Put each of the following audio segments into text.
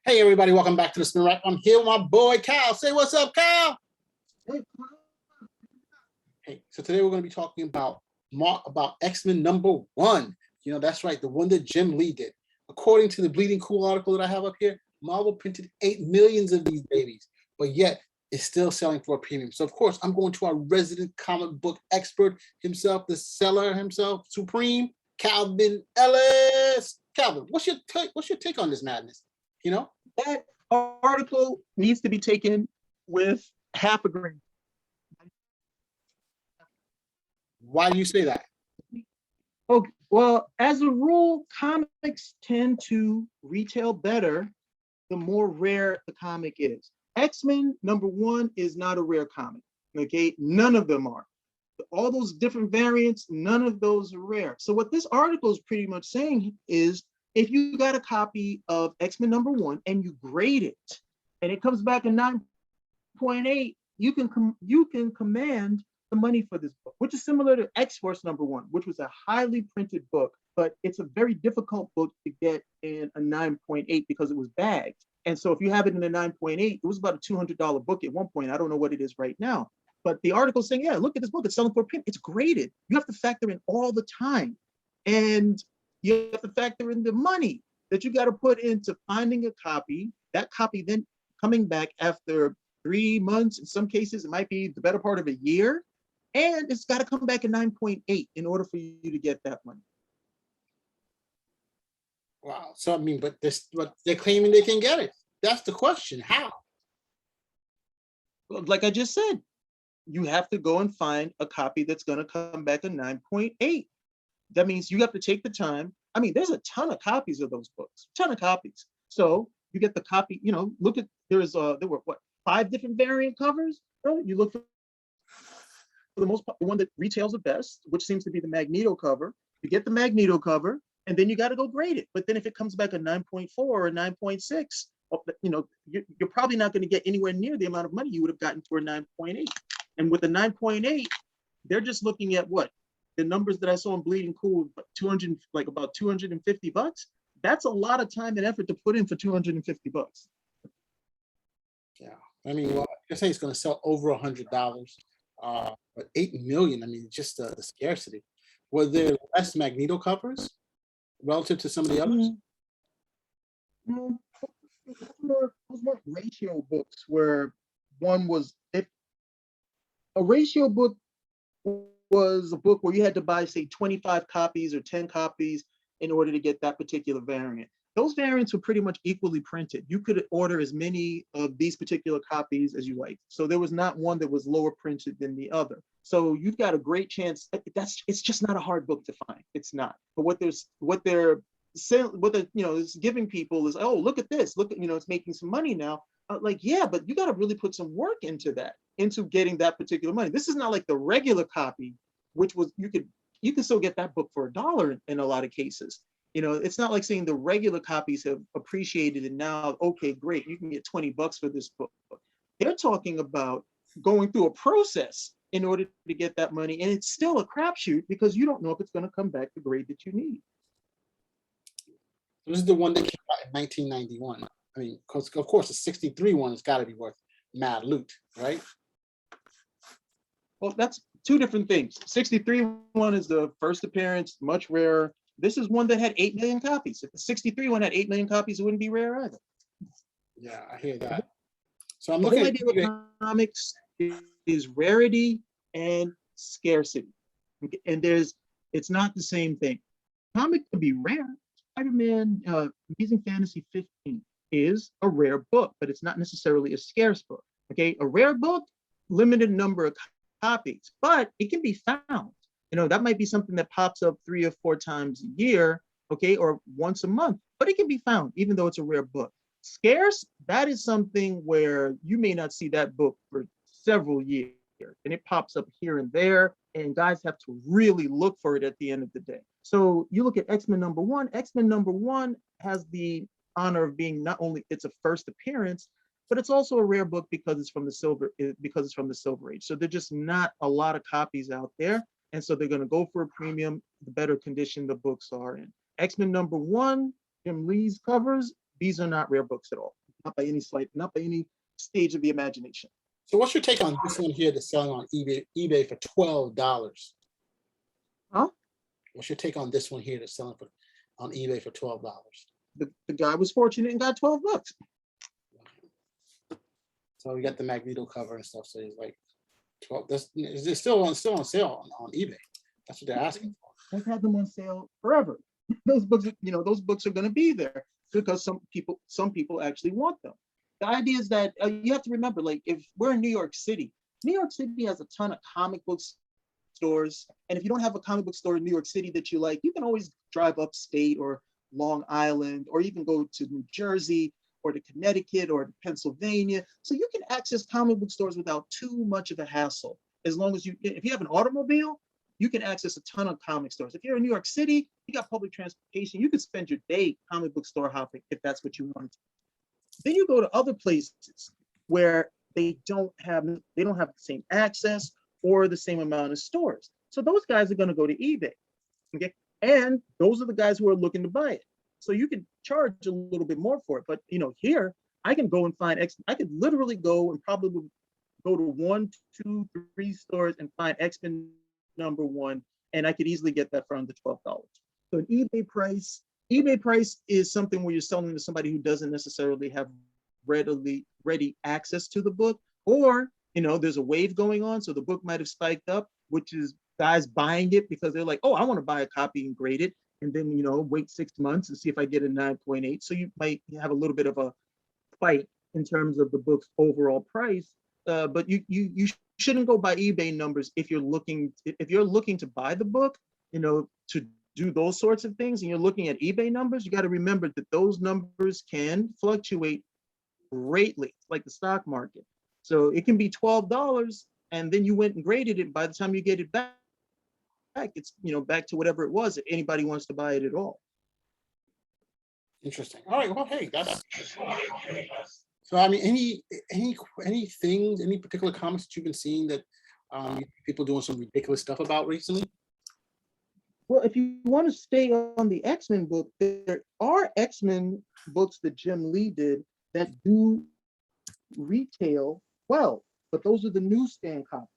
Hey everybody, welcome back to the Spin Rack. I'm here with my boy Cal. Say what's up, Cal. Hey, so today we're going to be talking about X-Men #1. You know, that's right, the one that Jim Lee did. According to the Bleeding Cool article that I have up here, Marvel printed 8 million of these babies, but yet it's still selling for a premium. So of course, I'm going to our resident comic book expert himself, the seller himself, Supreme, Calvin Ellis. Calvin, what's your take on this madness? You know, that article needs to be taken with half a grain. Why do you say that? Okay, well, as a rule, comics tend to retail better the more rare the comic is. X-Men #1 is not a rare comic. Okay, none of them are. All those different variants, none of those are rare. So what this article is pretty much saying is, if you got a copy of X-Men #1 and you grade it, and it comes back a 9.8, you can command the money for this book, which is similar to X-Force #1, which was a highly printed book, but it's a very difficult book to get in a 9.8 because it was bagged. And so if you have it in a 9.8, it was about a $200 book at one point. I don't know what it is right now. But the article saying, yeah, look at this book, it's selling for a print, it's graded. You have to factor in all the time. And you have to factor in the money that you got to put into finding a copy, that copy then coming back after 3 months. In some cases, it might be the better part of a year. And it's got to come back at 9.8 in order for you to get that money. Wow. So, I mean, but they're claiming they can get it. That's the question. How? Well, like I just said, you have to go and find a copy that's going to come back a 9.8. That means you have to take the time. I mean, there's a ton of copies of those books, ton of copies. So you get the copy, you know, look at, there were what, 5 different variant covers? So you look for the most, the one that retails the best, which seems to be the Magneto cover. You get the Magneto cover, and then you got to go grade it. But then if it comes back a 9.4 or a 9.6, you know, you're probably not going to get anywhere near the amount of money you would have gotten for a 9.8. And with the 9.8, they're just looking at what? The numbers that I saw in Bleeding Cool, about $250. That's a lot of time and effort to put in for $250. Yeah, I mean, well, you're saying it's going to sell over $100, but 8 million. I mean, just the scarcity. Were there less Magneto covers relative to some of the others? Those weren't ratio books where one was, if a ratio book was a book where you had to buy, say, 25 copies or 10 copies in order to get that particular variant. Those variants were pretty much equally printed. You could order as many of these particular copies as you like. So there was not one that was lower printed than the other. So you've got a great chance. It's just not a hard book to find. It's not. But what they're is giving people is, oh, look at this. Look at, it's making some money now. Like, yeah, but you got to really put some work into that, into getting that particular money. This is not like the regular copy, which was, you can still get that book for $1 in a lot of cases. It's not like saying the regular copies have appreciated and now, okay, great, you can get $20 for this book. They're talking about going through a process in order to get that money. And it's still a crapshoot because you don't know if it's going to come back the grade that you need. This is the one that came out in 1991. I mean, because of course the 63 one has got to be worth mad loot, right? Well, that's 2 different things. 63 one is the first appearance, much rarer. This is one that had 8 million copies. If the 63 one had 8 million copies, it wouldn't be rare either. Yeah, I hear that. So I'm the looking whole idea with comics is rarity and scarcity. And it's not the same thing. Comic can be rare. Spider-Man Amazing Fantasy 15 is a rare book, but it's not necessarily a scarce book. Okay, a rare book, limited number of copies, but it can be found. That might be something that pops up 3 or 4 times a year, okay, or once a month, but it can be found even though it's a rare book. Scarce, that is something where you may not see that book for several years, and it pops up here and there, and guys have to really look for it at the end of the day. So you look at X-Men #1. X-Men #1 has the honor of being not only its a first appearance, but it's also a rare book because it's from the Silver Age. So there's just not a lot of copies out there, and so they're going to go for a premium the better condition the books are in. X-Men #1, Jim Lee's covers, these are not rare books at all. not by any stage of the imagination. So what's your take on this one here that's selling on eBay for $12? Huh? What's your take on this one here that's selling on eBay for $12? The guy was fortunate and got 12 bucks. So we got the Magneto cover and stuff. So he's like 12. It's still on sale on eBay. That's what they're asking for. They've had them on sale forever. Those books, those books are going to be there because some people actually want them. The idea is that you have to remember, like, if we're in New York City has a ton of comic book stores. And if you don't have a comic book store in New York City that you like, you can always drive upstate or Long Island, or even go to New Jersey or to Connecticut or to Pennsylvania. So you can access comic book stores without too much of a hassle. As long as if you have an automobile, you can access a ton of comic stores. If you're in New York City, you got public transportation, you could spend your day comic book store hopping if that's what you want. Then you go to other places where they don't have the same access or the same amount of stores. So those guys are going to go to eBay. Okay. And those are the guys who are looking to buy it. So you can charge a little bit more for it. But here I can go and find I could literally go and probably go to 1, 2, 3 stores and find X-Men #1, and I could easily get that for under $12. So an eBay price is something where you're selling to somebody who doesn't necessarily have ready access to the book, or there's a wave going on, so the book might have spiked up, which is guys buying it because they're like, oh, I want to buy a copy and grade it, and then wait 6 months and see if I get a 9.8. So you might have a little bit of a fight in terms of the book's overall price. But you shouldn't go by eBay numbers if you're looking to buy the book, to do those sorts of things, and you're looking at eBay numbers. You got to remember that those numbers can fluctuate greatly, like the stock market. So it can be $12, and then you went and graded it. By the time you get it back, it's back to whatever it was, if anybody wants to buy it at all. Interesting. All right. Well, hey, that's so. I mean, any particular comics that you've been seeing that people doing some ridiculous stuff about recently? Well, if you want to stay on the X-Men book, there are X-Men books that Jim Lee did that do retail well, but those are the newsstand copies.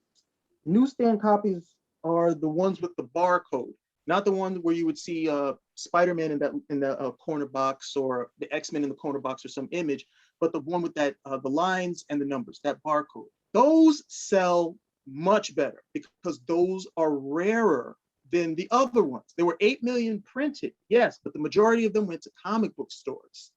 Newsstand copies are the ones with the barcode, not the one where you would see Spider-Man in the corner box, or the X-Men in the corner box, or some image, but the one with that the lines and the numbers, that barcode. Those sell much better because those are rarer than the other ones. There were 8 million printed, yes, but the majority of them went to comic book stores.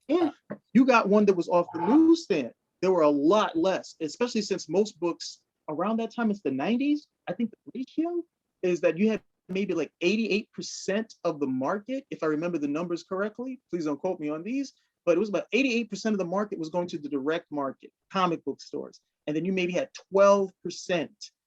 If you got one that was off the newsstand, there were a lot less, especially since most books around that time, it's the 90s. I think the ratio is that you had maybe like 88% of the market, if I remember the numbers correctly. Please don't quote me on these, but it was about 88% of the market was going to the direct market, comic book stores. And then you maybe had 12%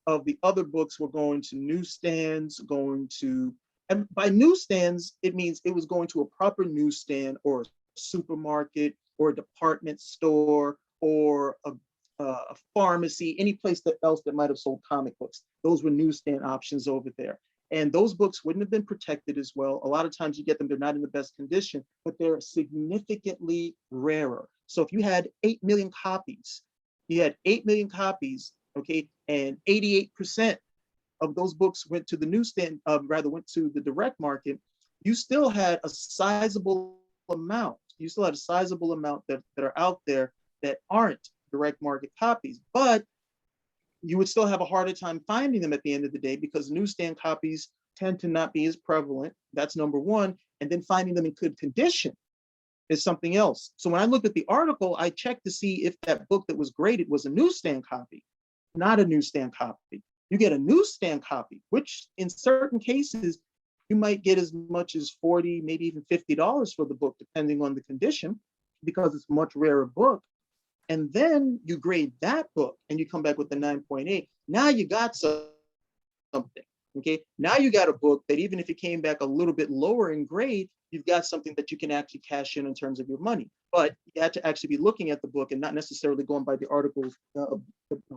of the other books were going to newsstands, and by newsstands, it means it was going to a proper newsstand or a supermarket or a department store or a pharmacy, any place else that might have sold comic books. Those were newsstand options over there. And those books wouldn't have been protected as well. A lot of times you get them, they're not in the best condition, but they're significantly rarer. So if you had 8 million copies, okay, and 88% of those books went to the newsstand, went to the direct market, you still had a sizable amount. You still had a sizable amount that are out there that aren't direct market copies, but you would still have a harder time finding them at the end of the day because newsstand copies tend to not be as prevalent. That's number one. And then finding them in good condition is something else. So when I looked at the article, I checked to see if that book that was graded was a newsstand copy, not a newsstand copy. You get a newsstand copy, which in certain cases, you might get as much as $40, maybe even $50 for the book, depending on the condition, because it's a much rarer book. And then you grade that book and you come back with the 9.8. Now you got something, okay? Now you got a book that even if it came back a little bit lower in grade, you've got something that you can actually cash in terms of your money. But you had to actually be looking at the book and not necessarily going by the articles.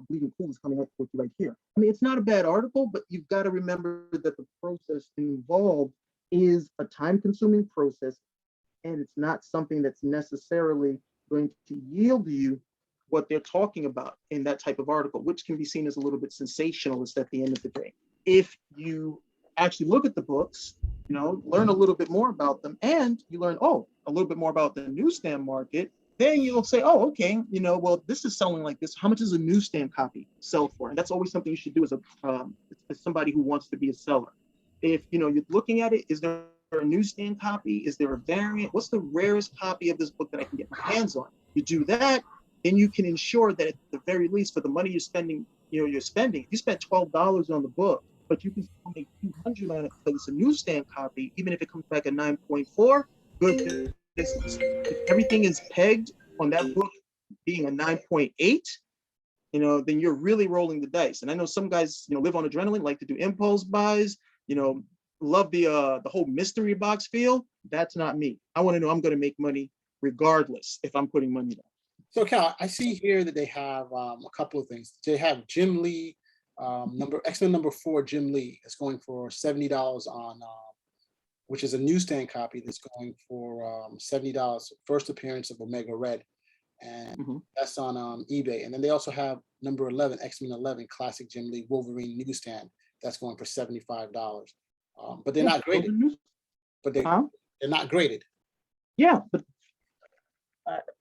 Bleeding Cool is coming up with you right here. I mean, it's not a bad article, but you've got to remember that the process involved is a time-consuming process. and it's not something that's necessarily going to yield you what they're talking about in that type of article, which can be seen as a little bit sensationalist at the end of the day. If you actually look at the books, learn a little bit more about them, and you learn, a little bit more about the newsstand market, then you'll say, okay, well, this is selling like this. How much does a newsstand copy sell for? And that's always something you should do as somebody who wants to be a seller. If you're looking at it, is there a newsstand copy? Is there a variant? What's the rarest copy of this book that I can get my hands on? You do that, then you can ensure that at the very least, for the money you're spending, if you spent $12 on the book, but you can still make $200 on it because it's a newsstand copy, even if it comes back at 9.4, good business. If everything is pegged on that book being a 9.8, then you're really rolling the dice. And I know some guys, live on adrenaline, like to do impulse buys, love the whole mystery box feel. That's not me. I want to know I'm going to make money regardless if I'm putting money down. So Cal, I see here that they have a couple of things. They have Jim Lee, X-Men number 4, Jim Lee is going for $70 on, which is a newsstand copy that's going for $70. First appearance of Omega Red, and that's on eBay. And then they also have number 11, X-Men 11, classic Jim Lee Wolverine newsstand. That's going for $75. But they're not graded. But they're not graded. Yeah, but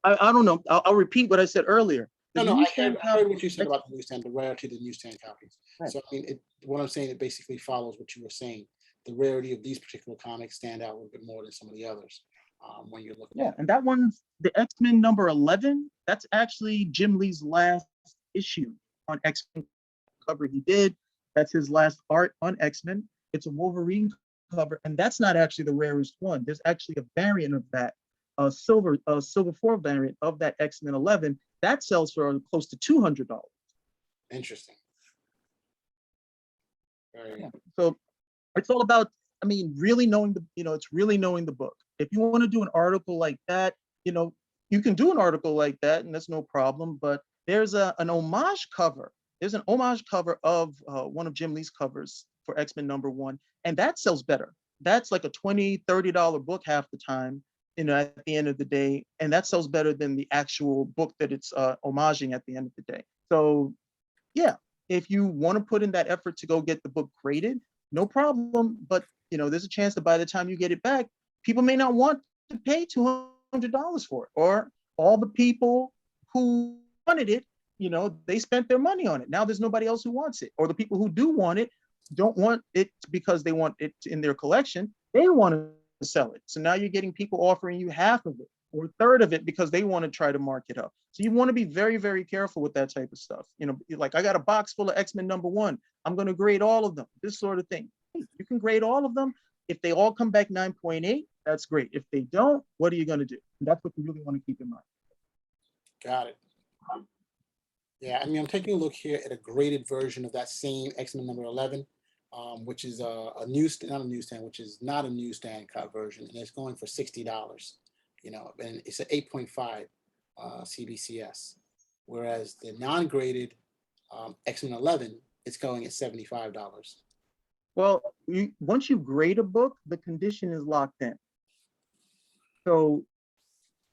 I don't know. I'll repeat what I said earlier. I heard what you said about the newsstand, the rarity of the newsstand copies. Right. So I mean, what I'm saying, it basically follows what you were saying. The rarity of these particular comics stand out a little bit more than some of the others when you're looking. Yeah, and that one's the X-Men number 11. That's actually Jim Lee's last issue on X-Men cover he did. That's his last art on X-Men. It's a Wolverine cover, and that's not actually the rarest one. There's actually a variant of that. A silver 4 variant of that X-Men 11 that sells for close to $200. Interesting. Yeah. So it's all about, really knowing it's really knowing the book. If you want to do an article like that, you can do an article like that, and that's no problem. But there's an homage cover. There's an homage cover of one of Jim Lee's covers for X-Men number 1, and that sells better. That's like a $20, $30 book half the time. At the end of the day, and that sells better than the actual book that it's homaging at the end of the day. So yeah, if you want to put in that effort to go get the book graded, no problem. But there's a chance that by the time you get it back, people may not want to pay $200 for it, or all the people who wanted it, they spent their money on it. Now there's nobody else who wants it, or the people who do want it don't want it because they want it in their collection. They want to sell it. So now you're getting people offering you half of it or a third of it because they want to try to mark it up. So you want to be very, very careful with that type of stuff. Like I got a box full of X-Men number 1. I'm going to grade all of them, this sort of thing. You can grade all of them. If they all come back 9.8, that's great. If they don't, what are you going to do? And that's what you really want to keep in mind. Got it. Yeah, I'm taking a look here at a graded version of that same X-Men number 11. Which is not a newsstand cut version, and it's going for $60. And it's an 8.5 CBCS, whereas the non-graded X-Men 11, it's going at $75. Well, once you grade a book, the condition is locked in. So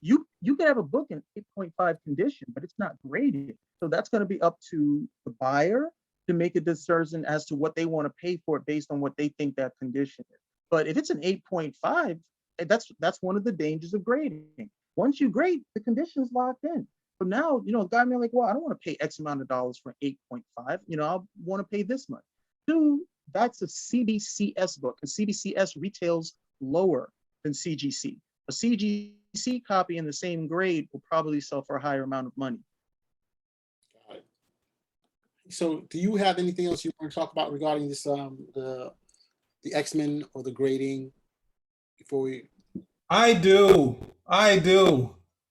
you can have a book in 8.5 condition, but it's not graded. So that's going to be up to the buyer to make a decision as to what they want to pay for it based on what they think that condition is. But if it's an 8.5, that's one of the dangers of grading. Once you grade, the condition is locked in. So now, a guy may like, well, I don't want to pay X amount of dollars for an 8.5. I want to pay this much. 2, that's a CBCS book, and CBCS retails lower than CGC. A CGC copy in the same grade will probably sell for a higher amount of money. So do you have anything else you want to talk about regarding this, the X-Men or the grading before we? I do.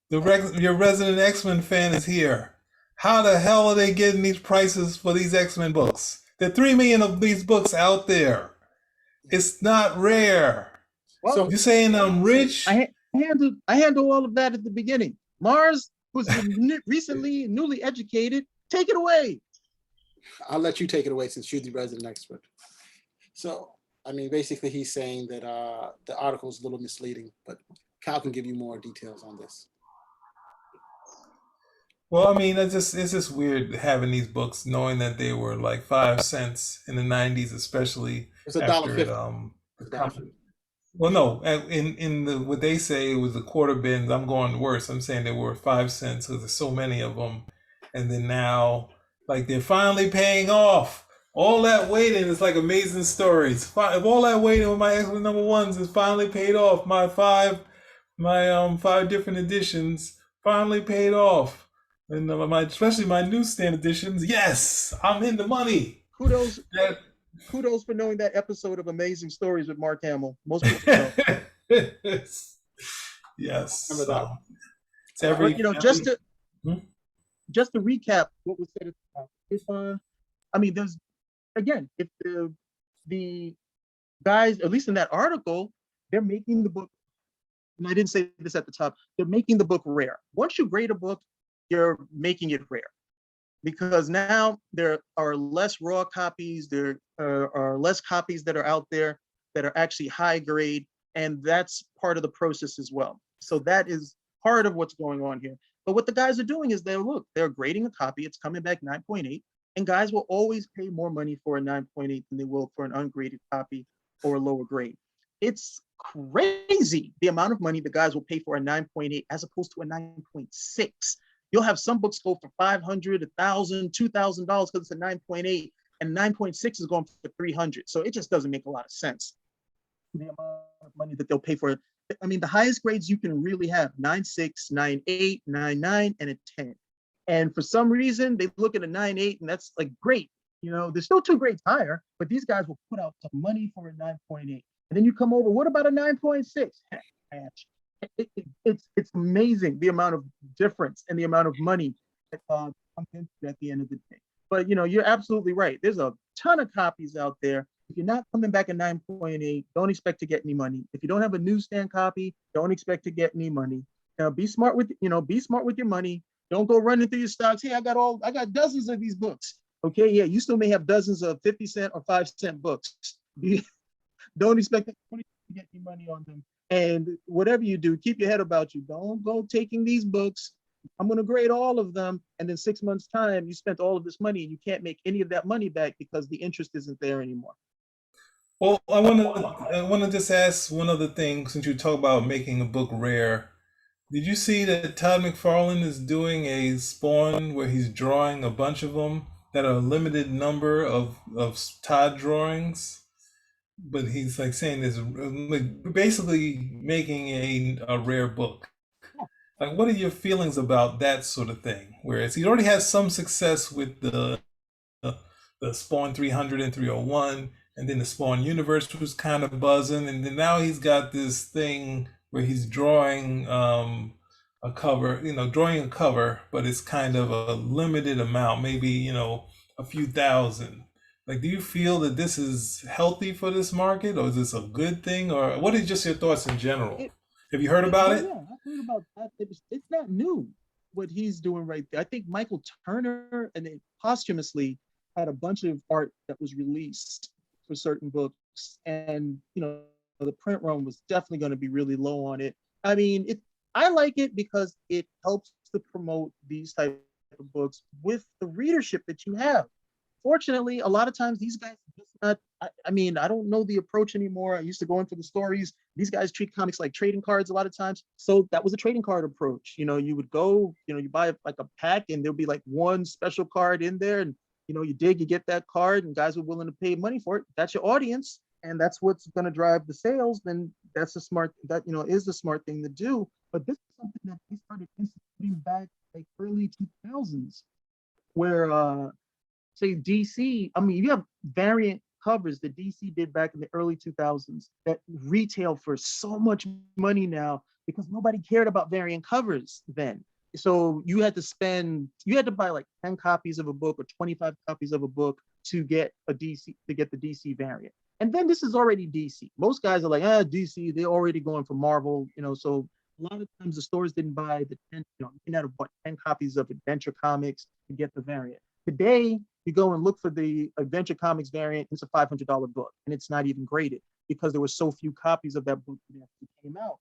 Your resident X-Men fan is here. How the hell are they getting these prices for these X-Men books? There are 3 million of these books out there. It's not rare. Well, so you're saying I'm rich? I handle all of that at the beginning. Mars was recently newly educated. Take it away. I'll let you take it away since you're the resident expert. So, basically he's saying that the article is a little misleading, but Cal can give you more details on this. Well, I mean, it's just weird having these books, knowing that they were like 5 cents in the '90s, especially It's a dollar after it fifty. It's a dollar come. 50. Well, no, in the what they say it was the quarter bins. I'm going worse. I'm saying they were 5 cents because there's so many of them, and then now like they're finally paying off. All that waiting is like amazing stories. If all that waiting with my X-Men number ones is finally paid off, my five different editions finally paid off, and my especially my newsstand editions. Yes, I'm in the money. Kudos, That kudos for knowing that episode of Amazing Stories with Mark Hamill. Most people don't. yes. Remember that So one. it's every But you know, Hmm? just to recap what was said at the top, if I mean, there's again, if the guys, at least in that article, they're making the book, and I didn't say this at the top, they're making the book rare. Once you grade a book, you're making it rare because now there are less raw copies, there are less copies that are out there that are actually high grade, and that's part of the process as well. So that is part of what's going on here. But what the guys are doing is they're grading a copy, it's coming back 9.8, and guys will always pay more money for a 9.8 than they will for an ungraded copy or a lower grade. It's crazy the amount of money the guys will pay for a 9.8 as opposed to a 9.6. You'll have some books go for $500, $1,000, $2,000 because it's a 9.8, and 9.6 is going for 300. So it just doesn't make a lot of sense. The amount of money that they'll pay for it. I mean, the highest grades you can really have 9.6, 9.8, 9.9, and a 10. And for some reason, they look at a 9.8, and that's like great. You know, there's still 2 grades higher, but these guys will put out some money for a 9.8. And then you come over, what about a 9.6? It's amazing the amount of difference and the amount of money that comes into it at the end of the day. But you know, you're absolutely right. There's a ton of copies out there. If you're not coming back at 9.8, don't expect to get any money. If you don't have a newsstand copy, don't expect to get any money. Now, be smart with your money. Don't go running through your stocks. Hey, I got dozens of these books. Okay, yeah, you still may have dozens of 50-cent or 5-cent books. Don't expect to get any money on them. And whatever you do, keep your head about you. Don't go taking these books. I'm going to grade all of them. And then 6 months' time, you spent all of this money and you can't make any of that money back because the interest isn't there anymore. Well, I want to just ask one other thing since you talk about making a book rare. Did you see that Todd McFarlane is doing a Spawn where he's drawing a bunch of them that are a limited number of Todd drawings? But he's like saying this, like basically making a rare book. Like, what are your feelings about that sort of thing? Whereas he already has some success with the Spawn 300 and 301, and then the Spawn universe was kind of buzzing, and then now he's got this thing where he's drawing a cover, drawing a cover, but it's kind of a limited amount, maybe a few thousand. Like, do you feel that this is healthy for this market, or is this a good thing, or what are just your thoughts in general? Have you heard about it? Yeah, I've heard about that. It's not new what he's doing right there. I think Michael Turner and they posthumously had a bunch of art that was released for certain books, and the print run was definitely going to be really low on it. I mean, I like it because it helps to promote these type of books with the readership that you have. Fortunately, a lot of times these guys are just not. I mean, I don't know the approach anymore. I used to go in for the stories. These guys treat comics like trading cards a lot of times. So that was a trading card approach. You would go, you buy like a pack, and there'll be like one special card in there, and you get that card, and guys are willing to pay money for it. That's your audience, and that's what's going to drive the sales. Then that's is the smart thing to do. But this is something that they started instituting back like early 2000s, where say DC, I mean, you have variant covers that DC did back in the early 2000s that retail for so much money now because nobody cared about variant covers then. So you had to buy like 10 copies of a book or 25 copies of a book to get the DC variant. And then this is already DC. Most guys are like, DC, they're already going for Marvel, so a lot of times the stores didn't buy the 10, you may not have bought 10 copies of Adventure Comics to get the variant. Today, you go and look for the Adventure Comics variant, it's a $500 book, and it's not even graded because there were so few copies of that book that actually came out.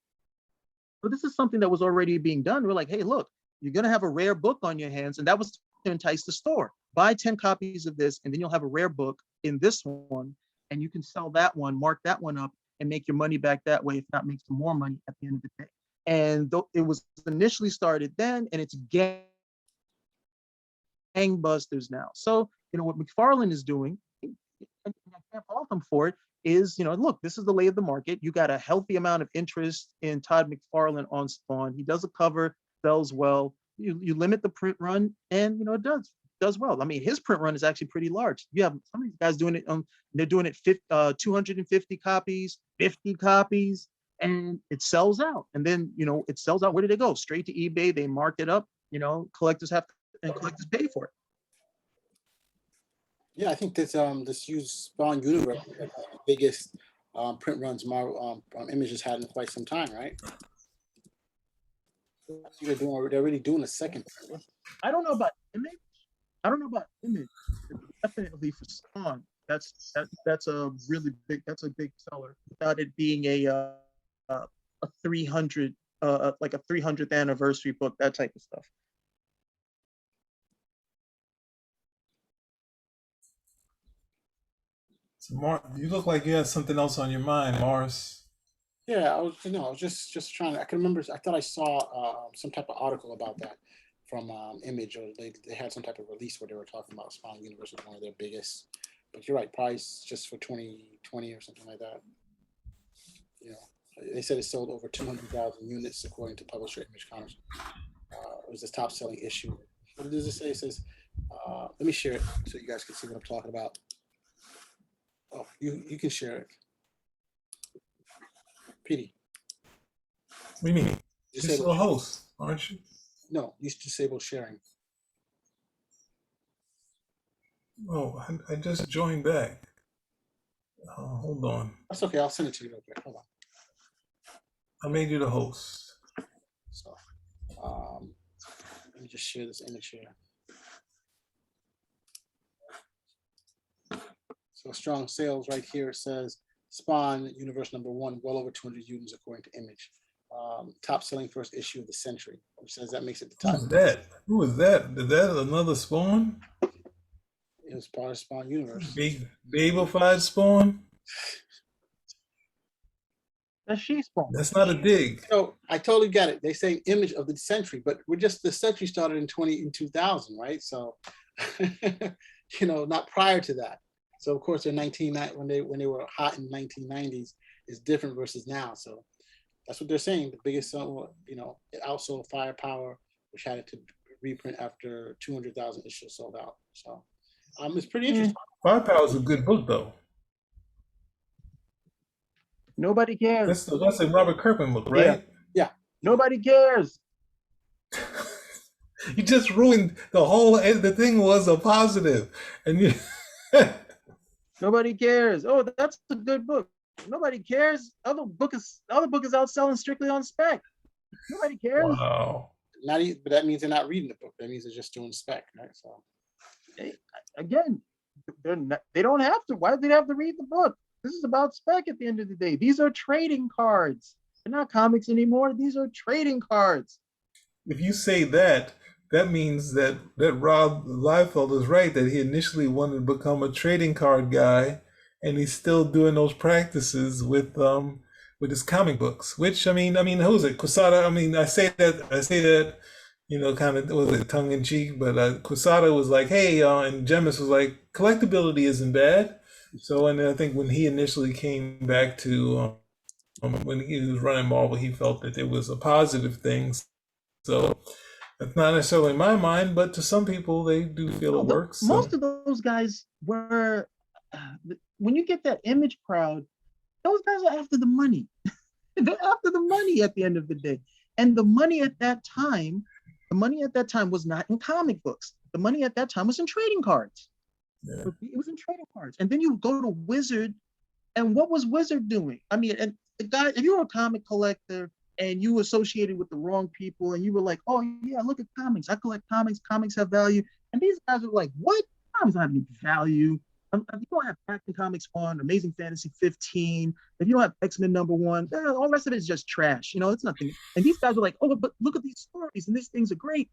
But this is something that was already being done. We're like, hey, look, you're going to have a rare book on your hands. And that was to entice the store. Buy 10 copies of this, and then you'll have a rare book in this one. And you can sell that one, mark that one up, and make your money back that way, if not make some more money at the end of the day. And it was initially started then, and it's gangbusters now. So, what McFarlane is doing, and I can't fault him for it, is, look, this is the lay of the market. You got a healthy amount of interest in Todd McFarlane on Spawn. He does a cover, sells well. You limit the print run, and it does well. I mean, his print run is actually pretty large. You have some of these guys doing it they're doing it 250 copies, 50 copies, and it sells out. And then it sells out. Where did they go? Straight to eBay. They mark it up. Collectors pay for it. Yeah, I think this used Spawn Universe is the biggest print runs Marvel Image has had in quite some time, right? They're already doing a second print run. I don't know about Image. Definitely for Spawn. That's a really big. That's a big seller. Without it being a 300 like a 300th anniversary book, that type of stuff. So, you look like you had something else on your mind, Morris. Yeah, I was just trying to. I can remember. I thought I saw some type of article about that from Image, or they had some type of release where they were talking about Spawn Universe was one of their biggest. But you're right, price just for 2020 or something like that. They said it sold over 200,000 units according to publisher Image Comics. It was the top selling issue. What does it say? It says, let me share it so you guys can see what I'm talking about. Oh, you can share it. Petey. What do you mean? You're still a host, aren't you? No, you disabled sharing. Oh, I just joined back. Hold on. That's okay. I'll send it to you real quick. Hold on. I made you the host. So, let me just share this image here. So strong sales right here. It says Spawn Universe #1, well over 200 units according to Image. Top selling first issue of the century, which says that makes it the top. Who's that? Who is that? Is that another Spawn? It was part of Spawn Universe. Babelfied Spawn? That's She-Spawn. That's not a dig. So I totally get it. They say image of the century, but the century started in 2000, right? So, not prior to that. So of course, in when they were hot in 1990s is different versus now. So that's what they're saying. The biggest, it outsold Firepower, which had it to reprint after 200,000 issues sold out. So it's pretty interesting. Firepower is a good book, though. Nobody cares. That's a Robert Kirkman book, right? Yeah. Nobody cares. You just ruined the thing was a positive, and you. Nobody cares. Oh, that's a good book. Nobody cares. Other book is out selling strictly on spec. Nobody cares. Wow. But that means they're not reading the book. That means they're just doing spec, right? So again, they don't have to. Why do they have to read the book? This is about spec at the end of the day. These are trading cards. They're not comics anymore. These are trading cards. If you say that, that means that Rob Liefeld is right, that he initially wanted to become a trading card guy, and he's still doing those practices with his comic books. Which I mean, who's it? Quesada. I say that, kind of was it tongue in cheek, but Quesada was like, hey, and Jemis was like, collectability isn't bad. So, and I think when he initially came back to when he was running Marvel, he felt that it was a positive thing. So that's not necessarily my mind, but to some people, they do feel it works. Most of those guys were, when you get that Image crowd, those guys are after the money. They're after the money at the end of the day. And the money at that time was not in comic books. The money at that time was in trading cards. Yeah. It was in trading cards. And then you go to Wizard, and what was Wizard doing? And the guy, if you were a comic collector and you associated with the wrong people and you were like, oh yeah, look at comics. I collect comics. Comics have value. And these guys are like, what? Comics don't have any value. If you don't have Action Comics 1, Amazing Fantasy 15, if you don't have X-Men #1, all the rest of it is just trash. You know, it's nothing. And these guys are like, oh, but look at these stories, and these things are great.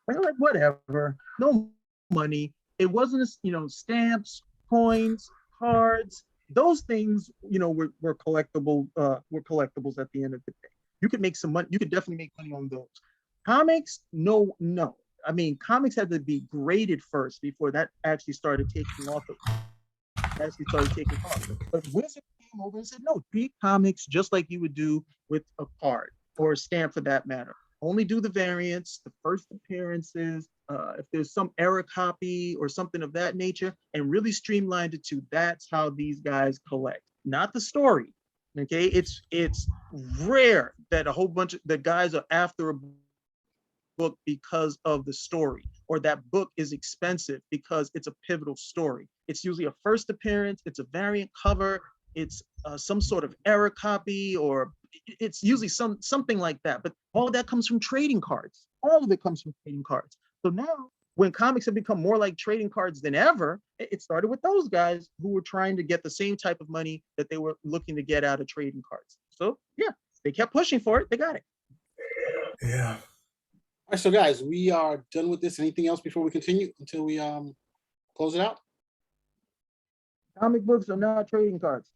They're like, whatever, no money. It wasn't, you know, stamps, coins, cards. Those things, you know, were collectible. Were collectibles at the end of the day. You could make some money. You could definitely make money on those. Comics, no. I mean, comics had to be graded first before that actually started taking off. But Wizard came over and said, no, treat comics just like you would do with a card or a stamp for that matter. Only do the variants, the first appearances, if there's some error copy or something of that nature, and really streamlined it to that's how these guys collect, not the story. Okay, it's rare that a whole bunch of the guys are after a book because of the story, or that book is expensive because it's a pivotal story. It's usually a first appearance, it's a variant cover, it's some sort of error copy, or it's usually something like that. But all of that comes from trading cards. All of it comes from trading cards. So now, when comics have become more like trading cards than ever, it started with those guys who were trying to get the same type of money that they were looking to get out of trading cards. So yeah, they kept pushing for it. They got it. Yeah. All right, so guys, we are done with this. Anything else before we continue until we close it out? Comic books are not trading cards.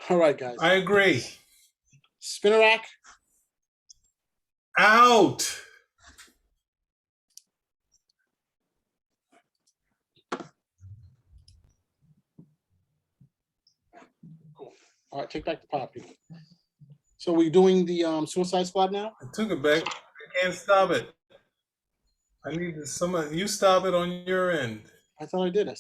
All right, guys. I agree. Spinner rack. Out. Cool. All right, take back the property. So we're doing the Suicide Squad now? I took it back. I can't stop it. I need someone. You stop it on your end. I thought I did. I